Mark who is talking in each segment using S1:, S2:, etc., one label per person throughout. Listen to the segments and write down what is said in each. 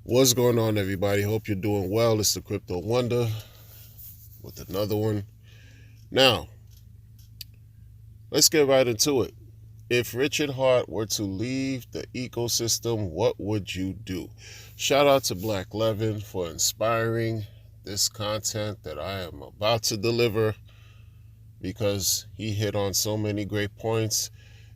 S1: What's going on, everybody? Hope you're doing well. It's the Crypto Wonder with another one. Now, let's get right into it. If Richard Hart were to leave the ecosystem, what would you do? Shout out to Black Levin for inspiring this content that I am about to deliver because he hit on so many great points.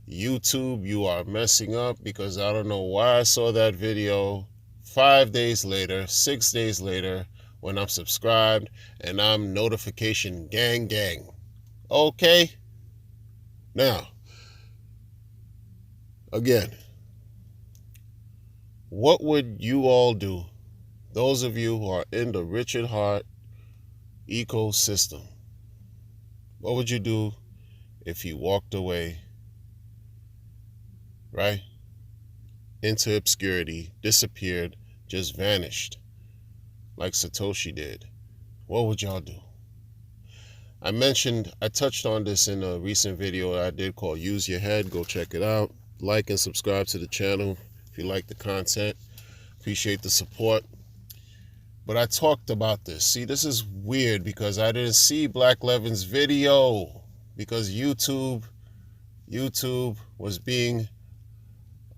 S1: YouTube, you are messing up because I don't know why I saw that video 5 days later, 6 days later, when I'm subscribed and I'm notification gang. Okay? Now, again, what would you all do? Those of you who are in the Richard Hart ecosystem, what would you do if he walked away, right? Into obscurity, disappeared, just vanished, like Satoshi did? What would y'all do? I touched on this in a recent video I did called Use Your Head. Go check it out. Like and subscribe to the channel if you like the content. Appreciate the support. But I talked about this. See, this is weird because I didn't see Black Levin's video because YouTube was being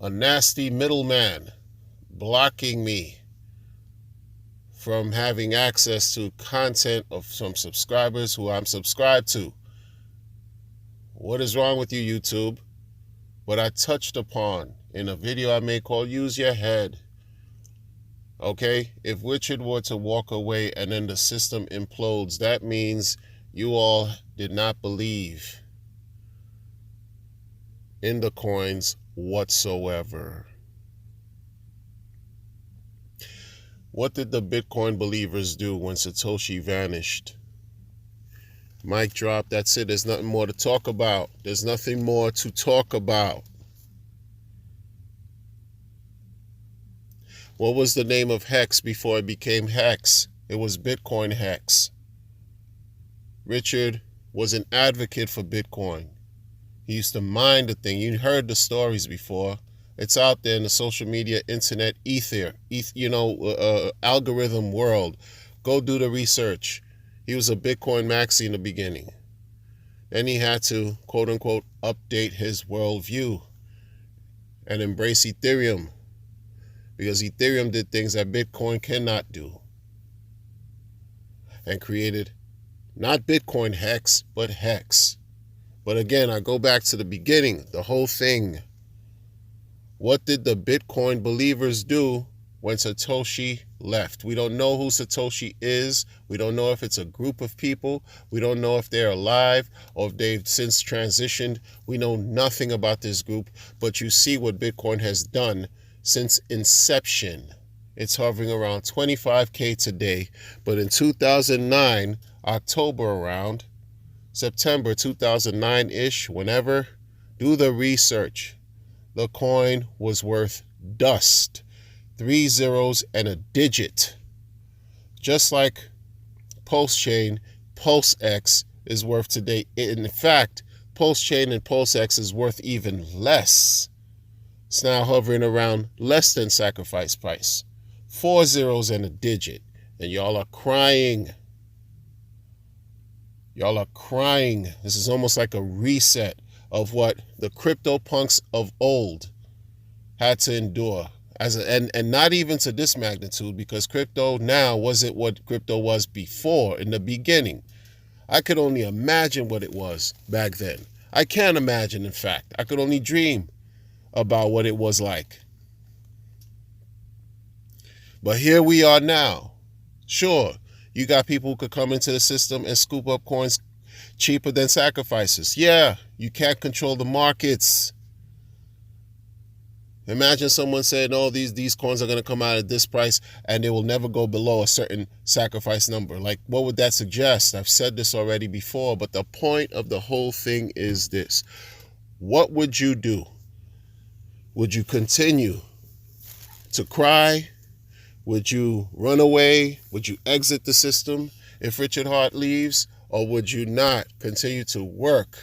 S1: a nasty middleman, blocking me from having access to content of some subscribers who I'm subscribed to. What is wrong with you, YouTube? What I touched upon in a video I made called Use Your Head. Okay? If Richard were to walk away and then the system implodes, that means you all did not believe in the coins whatsoever. What did the Bitcoin believers do when Satoshi vanished? Mic drop, that's it. There's nothing more to talk about. There's nothing more to talk about. What was the name of Hex before it became Hex? It was Bitcoin Hex. Richard was an advocate for Bitcoin. He used to mine the thing. You heard the stories before. It's out there in the social media, internet, algorithm world. Go do the research. He was a Bitcoin maxi in the beginning. Then he had to, quote unquote, update his worldview and embrace Ethereum because Ethereum did things that Bitcoin cannot do and created not Bitcoin Hex, but Hex. But again, I go back to the beginning, the whole thing. What did the Bitcoin believers do when Satoshi left? We don't know who Satoshi is. We don't know if it's a group of people. We don't know if they're alive or if they've since transitioned. We know nothing about this group, but you see what Bitcoin has done since inception. It's hovering around 25K today, but in 2009, October around, September 2009-ish, whenever, do the research. The coin was worth dust, 3 zeros and a digit. Just like Pulse Chain, Pulse X is worth today. In fact, Pulse Chain and Pulse X is worth even less. It's now hovering around less than sacrifice price. 4 zeros and a digit. And y'all are crying. Y'all are crying. This is almost like a reset of what the crypto punks of old had to endure. And not even to this magnitude, because crypto now wasn't what crypto was before in the beginning. I could only imagine what it was back then. I can't imagine, in fact. I could only dream about what it was like. But here we are now. Sure, you got people who could come into the system and scoop up coins cheaper than sacrifices. Yeah, you can't control the markets. Imagine someone saying, oh, these coins are going to come out at this price and they will never go below a certain sacrifice number. Like, what would that suggest? I've said this already before, but the point of the whole thing is this. What would you do? Would you continue to cry? Would you run away? Would you exit the system if Richard Hart leaves? Or would you not continue to work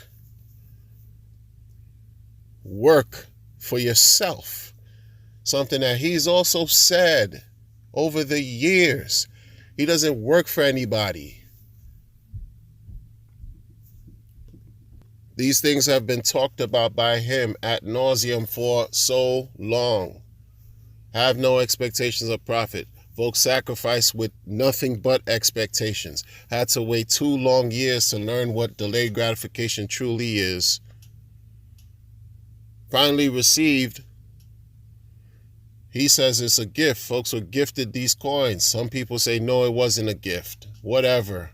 S1: for yourself? Something that he's also said over the years. He doesn't work for anybody. These things have been talked about by him ad nauseum for so long. Have no expectations of profit. Folks sacrifice with nothing but expectations. Had to wait 2 long years to learn what delayed gratification truly is. Finally received. He says it's a gift. Folks were gifted these coins. Some people say, no, it wasn't a gift. Whatever.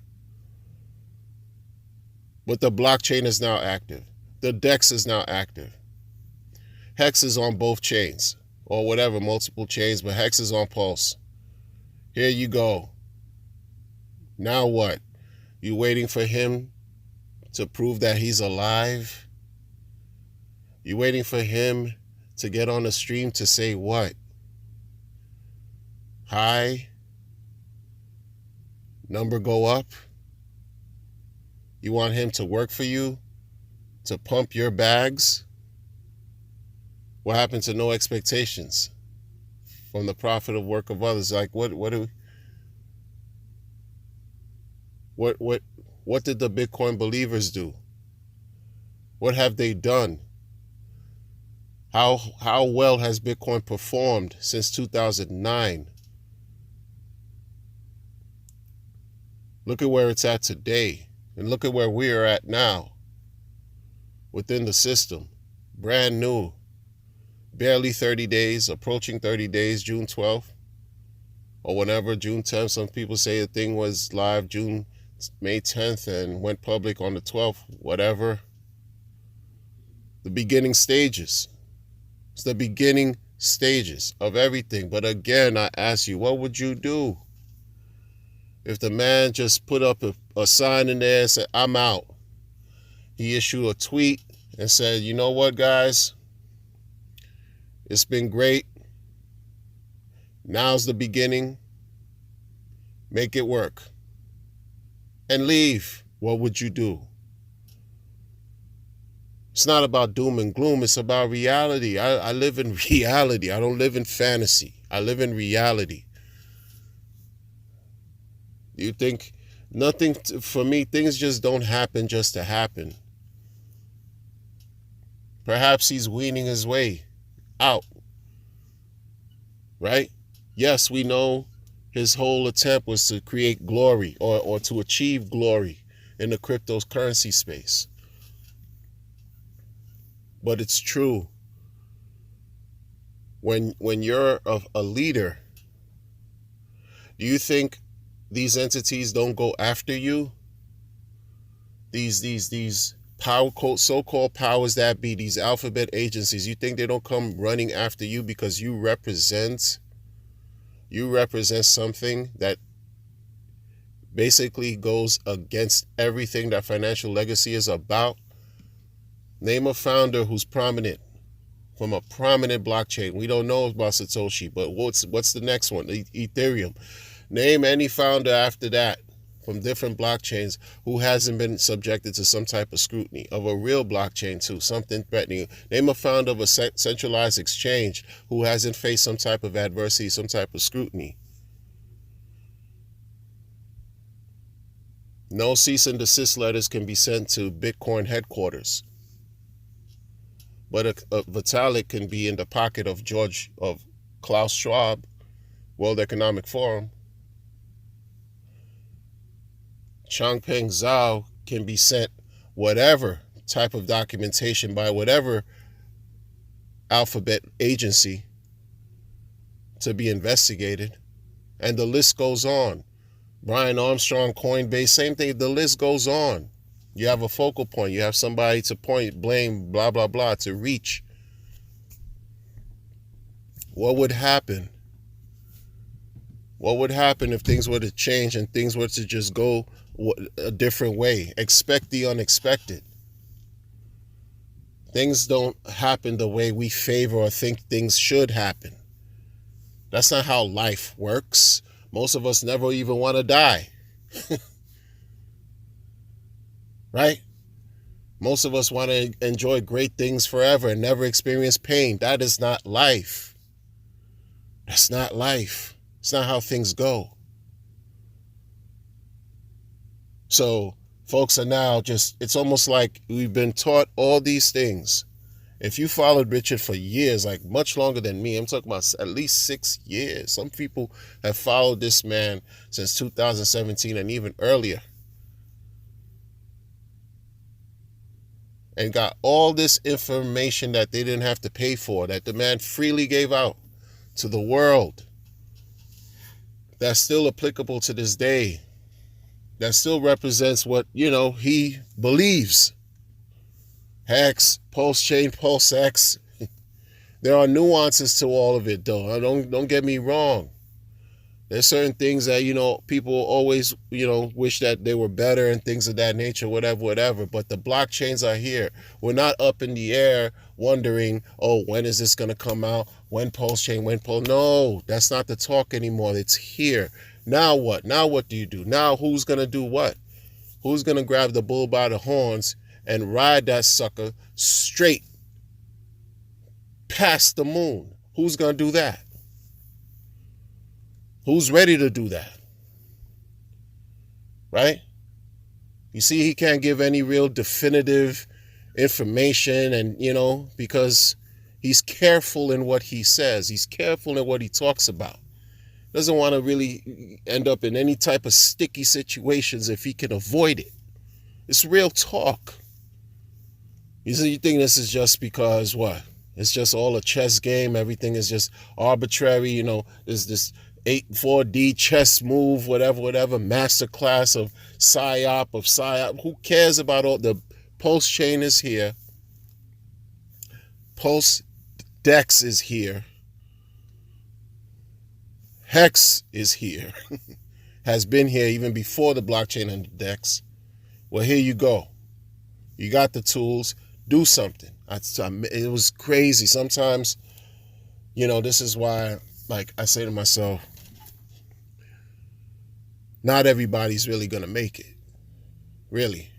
S1: But the blockchain is now active. The DEX is now active. Hex is on both chains. Or whatever, multiple chains, but Hex is on Pulse. Here you go. Now what? You waiting for him to prove that he's alive? You waiting for him to get on the stream to say what? Hi? Number go up? You want him to work for you? To pump your bags? What happened to no expectations from the profit of work of others? Like what did the Bitcoin believers do? What have they done? How well has Bitcoin performed since 2009? Look at where it's at today, and look at where we are at now within the system. Brand new. Barely 30 days, approaching 30 days, June 12th, or whenever, June 10th. Some people say the thing was live May 10th and went public on the 12th, whatever. The beginning stages. It's the beginning stages of everything. But again, I ask you, what would you do if the man just put up a sign in there and said, I'm out? He issued a tweet and said, you know what, guys? It's been great. Now's the beginning. Make it work. And leave. What would you do? It's not about doom and gloom. It's about reality. I live in reality. I don't live in fantasy. I live in reality. You think nothing, for me, things just don't happen just to happen. Perhaps he's weaning his way out, right? Yes, we know his whole attempt was to create glory or to achieve glory in the cryptocurrency space. But it's true. When you're a leader, do you think these entities don't go after you? These power, so-called powers that be, these alphabet agencies, you think they don't come running after you because you represent something that basically goes against everything that financial legacy is about? Name a founder who's prominent from a prominent blockchain. We don't know about Satoshi, but what's the next one? Ethereum. Name any founder after that from different blockchains who hasn't been subjected to some type of scrutiny, of a real blockchain too, something threatening. Name a founder of a centralized exchange who hasn't faced some type of adversity, some type of scrutiny. No cease and desist letters can be sent to Bitcoin headquarters. But a Vitalik can be in the pocket of Klaus Schwab, World Economic Forum. Changpeng Zhao can be sent whatever type of documentation by whatever alphabet agency to be investigated. And the list goes on. Brian Armstrong, Coinbase, same thing. The list goes on. You have a focal point. You have somebody to point, blame, blah, blah, blah, to reach. What would happen? What would happen if things were to change and things were to just go a different way? Expect the unexpected. Things don't happen the way we favor or think things should happen. That's not how life works. Most of us never even want to die. Right? Most of us want to enjoy great things forever and never experience pain. That is not life. That's not life. It's not how things go. So folks are now just, it's almost like we've been taught all these things. If you followed Richard for years, like much longer than me, I'm talking about at least 6 years. Some people have followed this man since 2017 and even earlier, and got all this information that they didn't have to pay for, that the man freely gave out to the world. That's still applicable to this day. That still represents what, he believes. Hex, pulse chain, pulse X. There are nuances to all of it, though. Don't get me wrong. There's certain things that, people always, wish that they were better and things of that nature, whatever. But the blockchains are here. We're not up in the air wondering, oh, when is this going to come out? When pulse chain, when pulse? No, that's not the talk anymore. It's here. Now what? Now what do you do? Now who's going to do what? Who's going to grab the bull by the horns and ride that sucker straight past the moon? Who's going to do that? Who's ready to do that? Right? You see, he can't give any real definitive information, and, because he's careful in what he says. He's careful in what he talks about. Doesn't want to really end up in any type of sticky situations if he can avoid it. It's real talk. You think this is just because what? It's just all a chess game. Everything is just arbitrary. There's this 4D chess move, whatever, masterclass of psyop. Who cares about all the pulse chain is here. Pulse Dex is here. Hex is here. Has been here even before the blockchain and the Dex. Well, here you go. You got the tools. Do something. It was crazy. Sometimes, this is why, like I say to myself, not everybody's really going to make it. Really.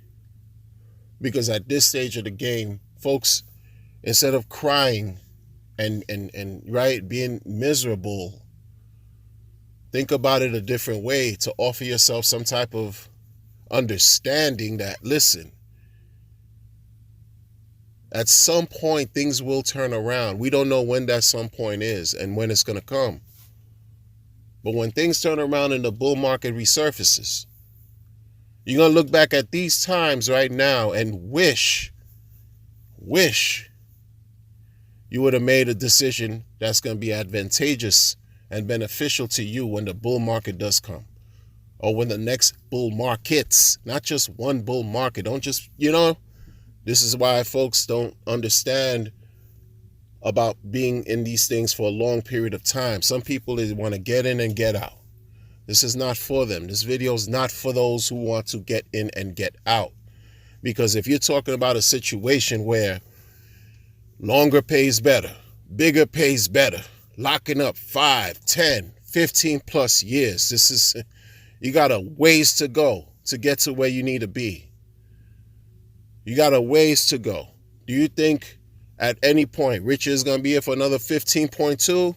S1: Because at this stage of the game, folks, instead of crying and right, being miserable, think about it a different way to offer yourself some type of understanding that, listen, at some point things will turn around. We don't know when that some point is and when it's going to come. But when things turn around and the bull market resurfaces, you're going to look back at these times right now and wish you would have made a decision that's going to be advantageous and beneficial to you when the bull market does come, or when the next bull markets, not just one bull market. Don't just, this is why folks don't understand about being in these things for a long period of time. Some people, they want to get in and get out. This is not for them. This video is not for those who want to get in and get out. Because if you're talking about a situation where longer pays better, bigger pays better, locking up 5, 10, 15 plus years, you got a ways to go to get to where you need to be. You got a ways to go. Do you think at any point Richard is going to be here for another 15.2?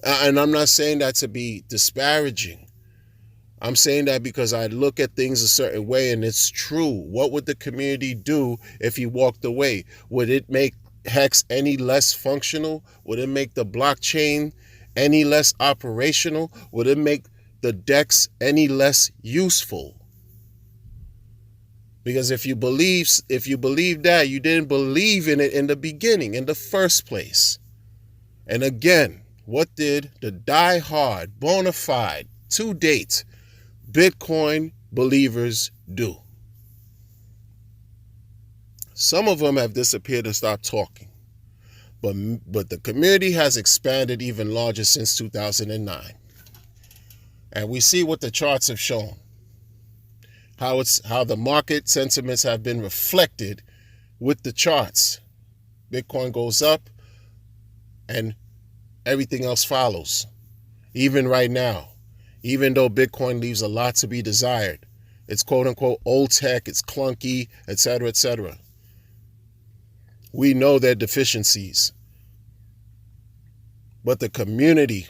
S1: And I'm not saying that to be disparaging. I'm saying that because I look at things a certain way, and it's true. What would the community do if he walked away? Would it make Hex any less functional? Would it make the blockchain any less operational? Would it make the DEX any less useful? Because if you believe that, you didn't believe in it in the beginning, in the first place. And again, what did the die-hard, bona fide, to date, Bitcoin believers do? Some of them have disappeared and stopped talking. But the community has expanded even larger since 2009. And we see what the charts have shown. How the market sentiments have been reflected with the charts. Bitcoin goes up and everything else follows. Even right now, even though Bitcoin leaves a lot to be desired, it's quote unquote old tech, it's clunky, etc., etc. We know their deficiencies. But the community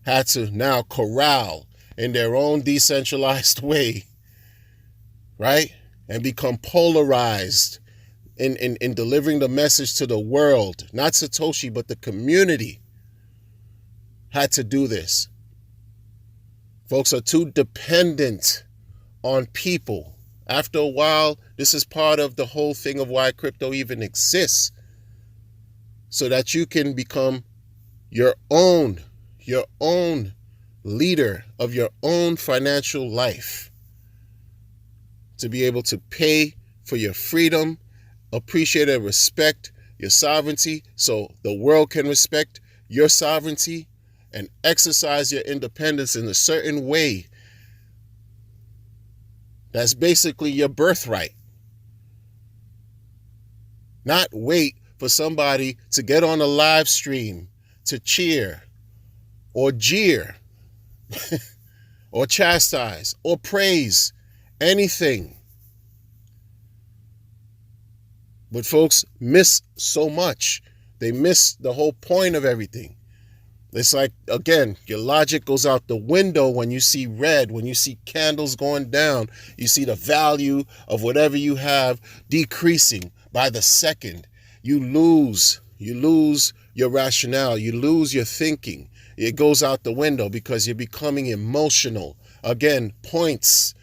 S1: had to now corral in their own decentralized way, right? And become polarized in delivering the message to the world. Not Satoshi, but the community had to do this. Folks are too dependent on people. After a while, this is part of the whole thing of why crypto even exists. So that you can become your own leader of your own financial life. To be able to pay for your freedom, appreciate and respect your sovereignty so the world can respect your sovereignty, and exercise your independence in a certain way that's basically your birthright. Not wait for somebody to get on a live stream to cheer or jeer or chastise or praise anything. But folks miss so much. They miss the whole point of everything. It's like, again, your logic goes out the window when you see red, when you see candles going down, you see the value of whatever you have decreasing by the second. You lose your rationale, you lose your thinking. It goes out the window because you're becoming emotional. Again, points,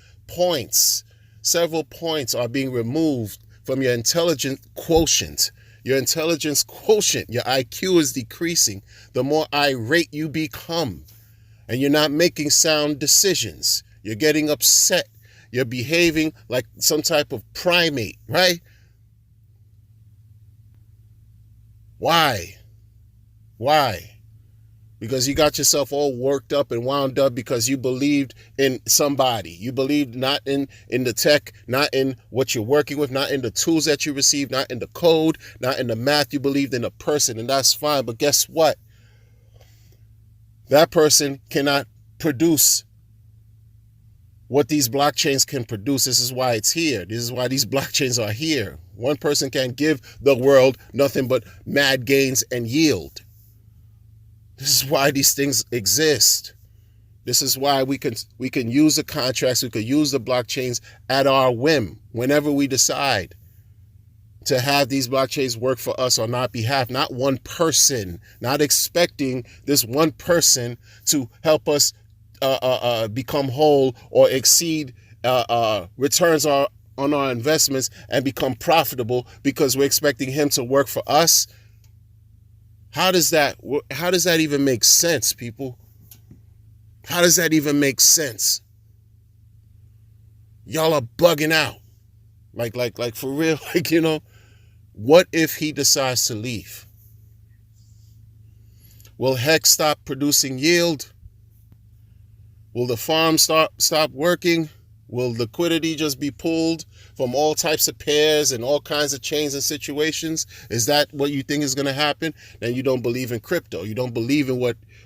S1: several points are being removed from your intelligence quotient. Your intelligence quotient, your IQ is decreasing the more irate you become. And you're not making sound decisions. You're getting upset. You're behaving like some type of primate, right? Why? Because you got yourself all worked up and wound up because you believed in somebody. You believed not in the tech, not in what you're working with, not in the tools that you received, not in the code, not in the math. You believed in a person, and that's fine. But guess what? That person cannot produce what these blockchains can produce. This is why it's here. This is why these blockchains are here. One person can't give the world nothing but mad gains and yield. This is why these things exist. This is why we can use the contracts, we could use the blockchains at our whim whenever we decide to have these blockchains work for us on our behalf. Not one person, not expecting this one person to help us become whole or exceed returns on our investments and become profitable because we're expecting him to work for us. How does that even make sense, people? How does that even make sense? Y'all are bugging out. Like for real, what if he decides to leave? Will Hex stop producing yield? Will the farm stop working? Will liquidity just be pulled from all types of pairs and all kinds of chains and situations? Is that what you think is going to happen? Then you don't believe in crypto. You don't believe in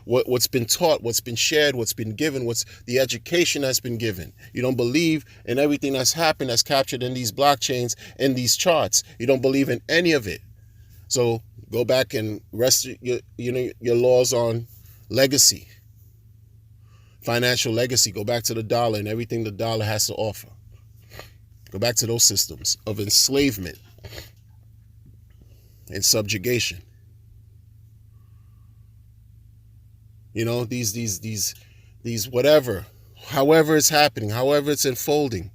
S1: what's been taught, what's been shared, what's been given, what's the education that's been given. You don't believe in everything that's happened, that's captured in these blockchains, in these charts. You don't believe in any of it. So go back and rest your laws on legacy. Financial legacy. Go back to the dollar and everything the dollar has to offer. Go back to those systems of enslavement and subjugation. These whatever, however it's happening, however it's unfolding.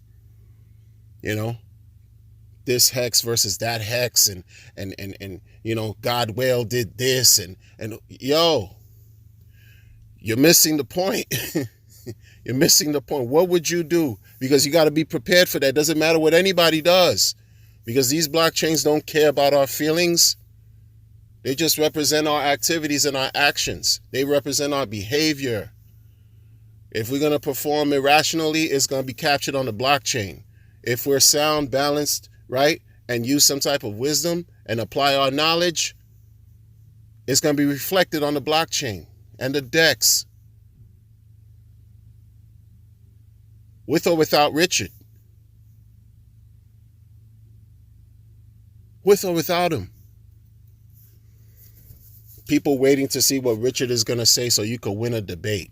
S1: This hex versus that hex, and God whale did this, and you're missing the point. You're missing the point. What would you do? Because you got to be prepared for that. It doesn't matter what anybody does, because these blockchains don't care about our feelings. They just represent our activities and our actions. They represent our behavior. If we're going to perform irrationally, it's going to be captured on the blockchain. If we're sound, balanced, right, and use some type of wisdom and apply our knowledge, it's going to be reflected on the blockchain and the DEX. With or without Richard. With or without him. People waiting to see what Richard is going to say so you could win a debate.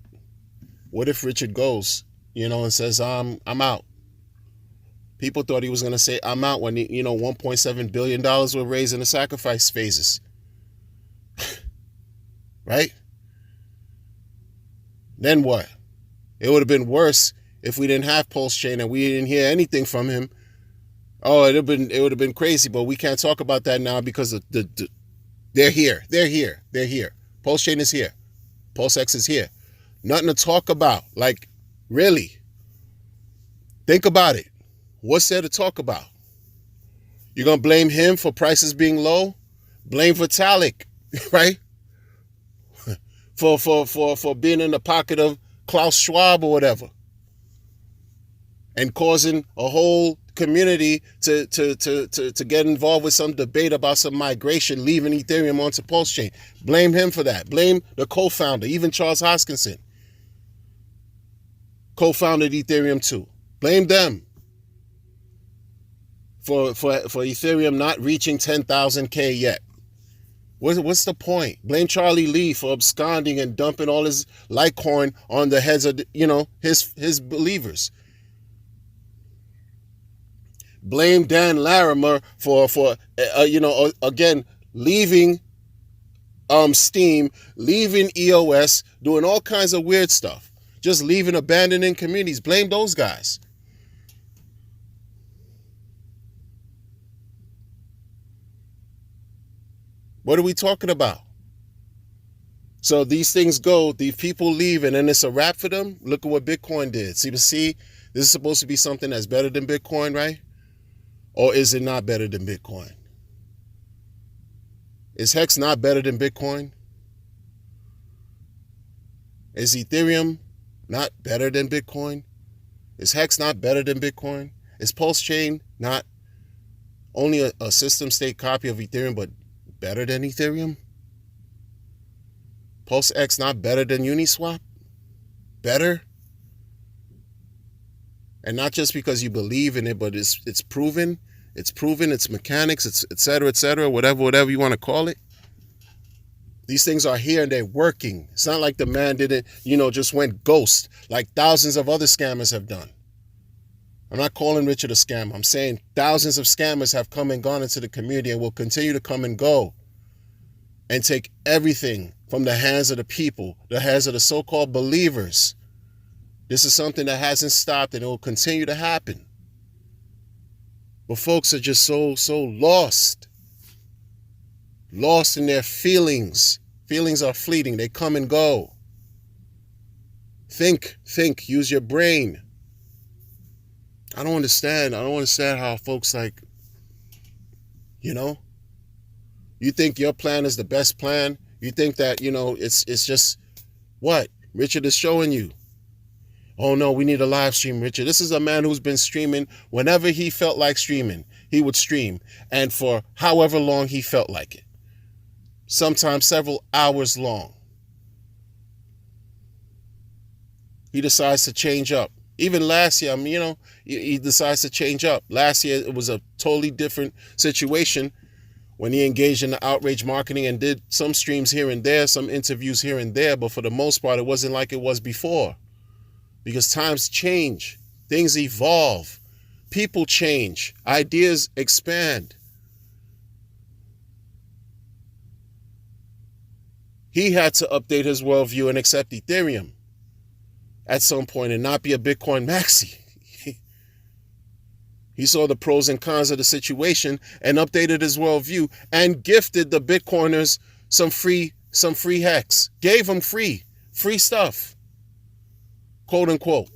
S1: What if Richard goes, and says, I'm out? People thought he was going to say, I'm out when, $1.7 billion were raised in the sacrifice phases. Right? Then what? It would have been worse if we didn't have Pulse Chain and we didn't hear anything from him. Oh, it would have been crazy, but we can't talk about that now because they're here. They're here. Pulse Chain is here. Pulse X is here. Nothing to talk about. Like, really. Think about it. What's there to talk about? You're going to blame him for prices being low? Blame Vitalik, right? For being in the pocket of Klaus Schwab or whatever. And causing a whole community to get involved with some debate about some migration, leaving Ethereum onto Pulse Chain. Blame him for that. Blame the co-founder, even Charles Hoskinson. Co-founded Ethereum too. Blame them for Ethereum not reaching 10,000K yet. What's the point? Blame Charlie Lee for absconding and dumping all his Litecoin on the heads of, his believers. Blame Dan Larimer for again, leaving Steam, leaving EOS, doing all kinds of weird stuff. Just leaving, abandoning communities. Blame those guys. What are we talking about? So these things go, these people leave, and then it's a wrap for them. Look at what Bitcoin did. See, this is supposed to be something that's better than Bitcoin, right? Or is it not better than Bitcoin? Is Hex not better than Bitcoin? Is Ethereum not better than Bitcoin? Is Hex not better than Bitcoin? Is Pulse Chain not only a system state copy of Ethereum, but better than Ethereum? Pulse X not better than Uniswap? Better? And not just because you believe in it, but it's proven. It's proven, its mechanics, it's et cetera, whatever you want to call it. These things are here and they're working. It's not like the man didn't, just went ghost like thousands of other scammers have done. I'm not calling Richard a scammer. I'm saying thousands of scammers have come and gone into the community and will continue to come and go and take everything from the hands of the people, the hands of the so-called believers. This is something that hasn't stopped and it will continue to happen. But folks are just so lost. Lost in their feelings. Feelings are fleeting. They come and go. Think. Use your brain. I don't understand how folks you think your plan is the best plan. You think that, it's just what Richard is showing you. Oh no, we need a live stream, Richard. This is a man who's been streaming whenever he felt like streaming. He would stream, and for however long he felt like it. Sometimes several hours long. He decides to change up. Even last year, he decides to change up. Last year, it was a totally different situation when he engaged in the outrage marketing and did some streams here and there, some interviews here and there, but for the most part, it wasn't like it was before. Because times change, things evolve, people change, ideas expand. He had to update his worldview and accept Ethereum at some point and not be a Bitcoin maxi. He saw the pros and cons of the situation and updated his worldview and gifted the Bitcoiners some free Hex. Gave them free stuff. Quote unquote.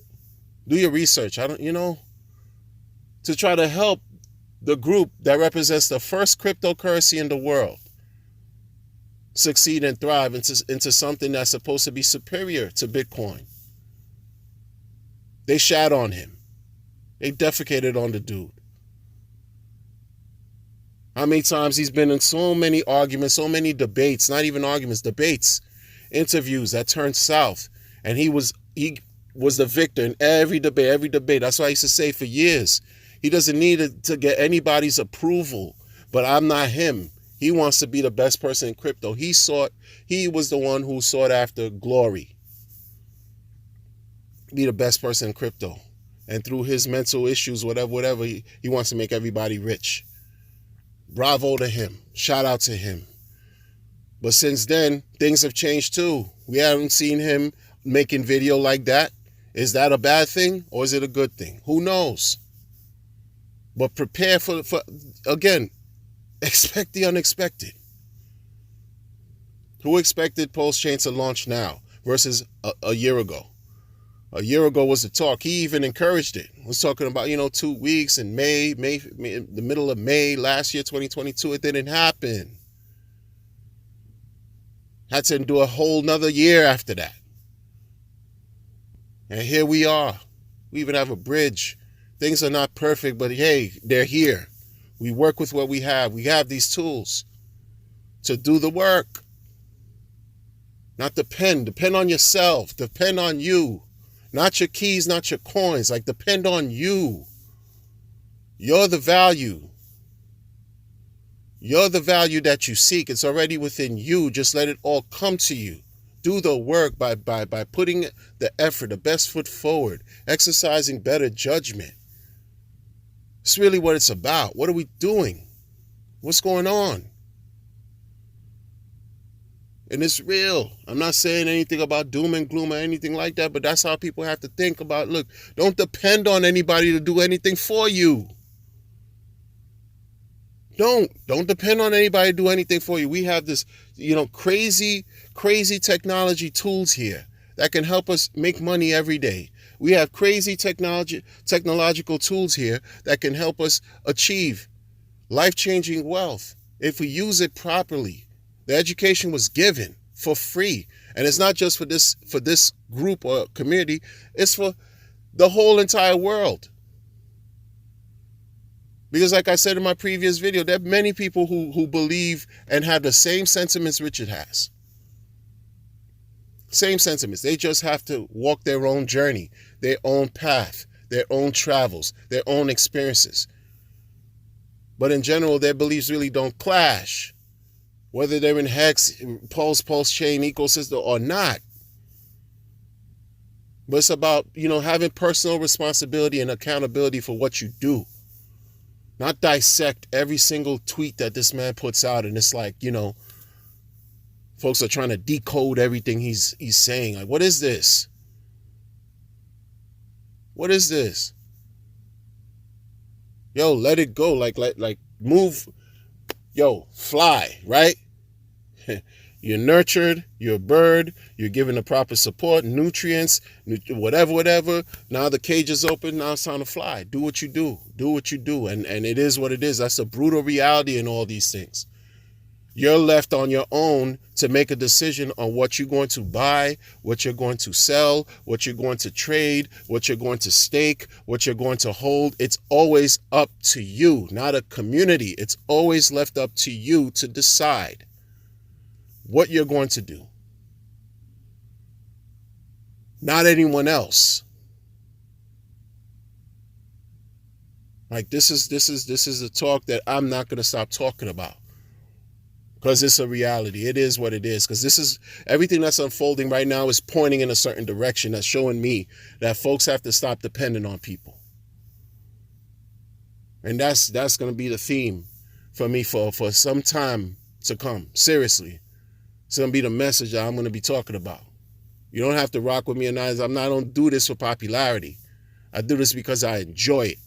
S1: Do your research. To try to help the group that represents the first cryptocurrency in the world succeed and thrive into something that's supposed to be superior to Bitcoin. They shat on him. They defecated on the dude. How many times he's been in so many arguments, so many debates, not even arguments, debates, interviews that turned south. And he was the victor in every debate. That's why I used to say for years, he doesn't need to get anybody's approval, but I'm not him. He wants to be the best person in crypto. He was the one who sought after glory. Be the best person in crypto. And through his mental issues, whatever, he wants to make everybody rich. Bravo to him. Shout out to him. But since then, things have changed too. We haven't seen him making video like that. Is that a bad thing or is it a good thing? Who knows? But prepare for again, expect the unexpected. Who expected Pulse Chain to launch now versus a year ago? A year ago was the talk. He even encouraged it. He was talking about, 2 weeks in May, the middle of May last year, 2022. It didn't happen. Had to do a whole nother year after that. And here we are. We even have a bridge. Things are not perfect, but hey, they're here. We work with what we have. We have these tools to do the work. Not depend. Depend on yourself. Depend on you. Not your keys, not your coins. Like, depend on you. You're the value. You're the value that you seek. It's already within you. Just let it all come to you. Do the work by putting the effort, the best foot forward, exercising better judgment. It's really what it's about. What are we doing? What's going on? And it's real. I'm not saying anything about doom and gloom or anything like that, but that's how people have to think about, look, don't depend on anybody to do anything for you. Don't depend on anybody to do anything for you. We have this, crazy technology tools here that can help us make money every day. We have crazy technological tools here that can help us achieve life-changing wealth if we use it properly. The education was given for free. And it's not just for this group or community, it's for the whole entire world. Because like I said in my previous video, there are many people who believe and have the same sentiments Richard has. Same sentiments. They just have to walk their own journey, their own path, their own travels, their own experiences. But in general, their beliefs really don't clash. Whether they're in Hex, Pulse Chain ecosystem or not. But it's about, having personal responsibility and accountability for what you do. Not dissect every single tweet that this man puts out. And it's like, folks are trying to decode everything he's saying. Like, what is this? What is this? Yo, let it go. Like move. Yo, fly, right? You're nurtured, you're a bird, you're given the proper support, nutrients, whatever. Now the cage is open, now it's time to fly. Do what you do. And it is what it is. That's a brutal reality in all these things. You're left on your own to make a decision on what you're going to buy, what you're going to sell, what you're going to trade, what you're going to stake, what you're going to hold. It's always up to you, not a community. It's always left up to you to decide what you're going to do. Not anyone else. Like, this is the talk that I'm not going to stop talking about. Because it's a reality. It is what it is. Because this is everything that's unfolding right now is pointing in a certain direction that's showing me that folks have to stop depending on people. And that's going to be the theme for me for some time to come. Seriously. It's going to be the message that I'm going to be talking about. You don't have to rock with me or not. I don't do this for popularity. I do this because I enjoy it.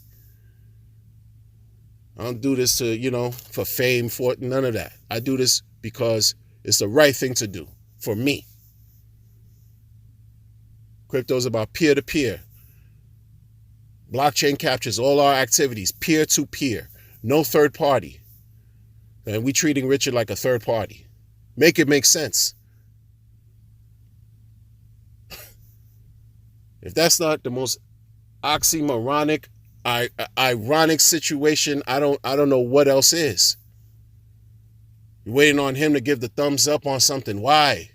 S1: I don't do this to, for fame, for none of that. I do this because it's the right thing to do for me. Crypto is about peer-to-peer. Blockchain captures all our activities, peer-to-peer. No third party. And we treating Richard like a third party. Make it make sense. If that's not the most oxymoronic, ironic situation, I don't know what else is. You're waiting on him to give the thumbs up on something. Why?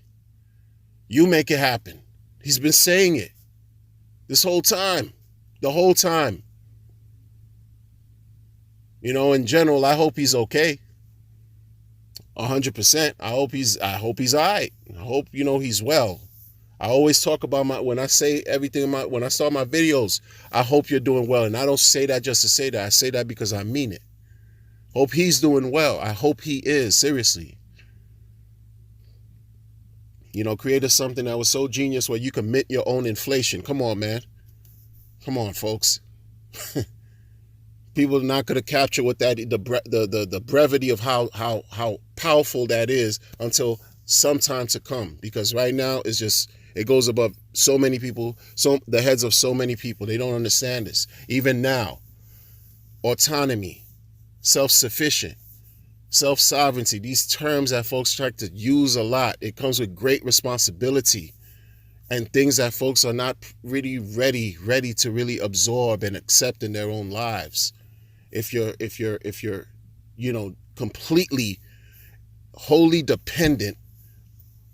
S1: You make it happen. He's been saying it this whole time. The whole time. In general, I hope he's okay. 100%. I hope he's all right. I hope, he's well. I always talk about when I say everything when I start my videos, I hope you're doing well. And I don't say that just to say that. I say that because I mean it. Hope he's doing well. I hope he is, seriously. Created something that was so genius where you can mint your own inflation. Come on, man. Come on, folks. People are not going to capture what the brevity of how powerful that is until some time to come. Because right now it goes above so many people, the heads of so many people. They don't understand this. Even now, autonomy, self-sufficient, self-sovereignty, these terms that folks try to use a lot, it comes with great responsibility and things that folks are not really ready to really absorb and accept in their own lives. If you're completely wholly dependent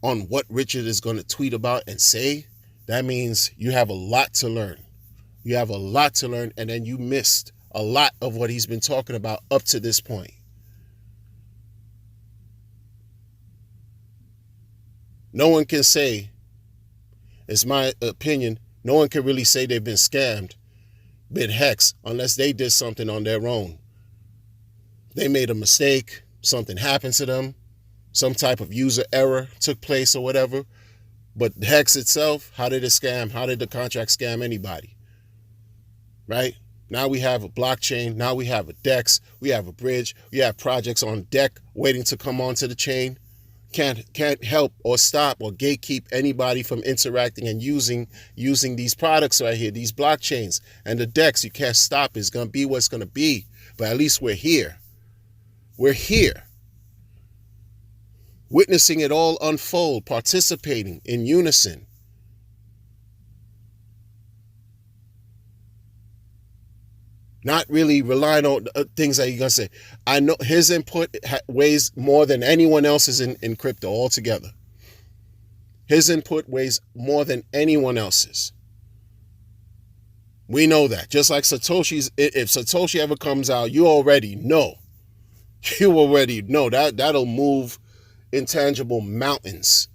S1: on what Richard is going to tweet about and say, that means you have a lot to learn. You have a lot to learn, and then you missed a lot of what he's been talking about up to this point. No one can say, it's my opinion, no one can really say they've been scammed, been hexed, unless they did something on their own. They made a mistake, something happened to them, some type of user error took place or whatever. But the hex itself, how did it scam? How did the contract scam anybody? Right? Now we have a blockchain. Now we have a DEX. We have a bridge. We have projects on deck waiting to come onto the chain. Can't help or stop or gatekeep anybody from interacting and using these products right here, these blockchains. And the DEX, you can't stop. It's going to be what's going to be. But at least we're here. We're here. Witnessing it all unfold, participating in unison. Not really relying on things that you're going to say. I know his input weighs more than anyone else's in crypto altogether. His input weighs more than anyone else's. We know that. Just like Satoshi's, if Satoshi ever comes out, you already know. You already know that'll move intangible mountains.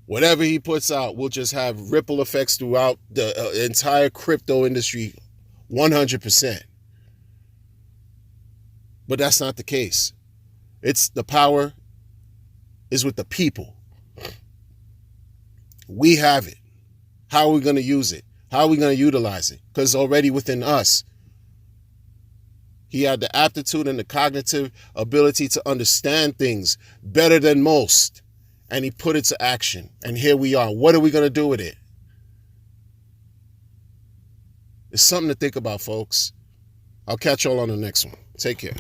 S1: Whatever he puts out will just have ripple effects throughout the entire crypto industry, 100%. But that's not the case. It's the power is with the people. We have it. How are we going to use it? How are we going to utilize it? Because it's already within us. He had the aptitude and the cognitive ability to understand things better than most. And he put it to action. And here we are. What are we going to do with it? It's something to think about, folks. I'll catch y'all on the next one. Take care.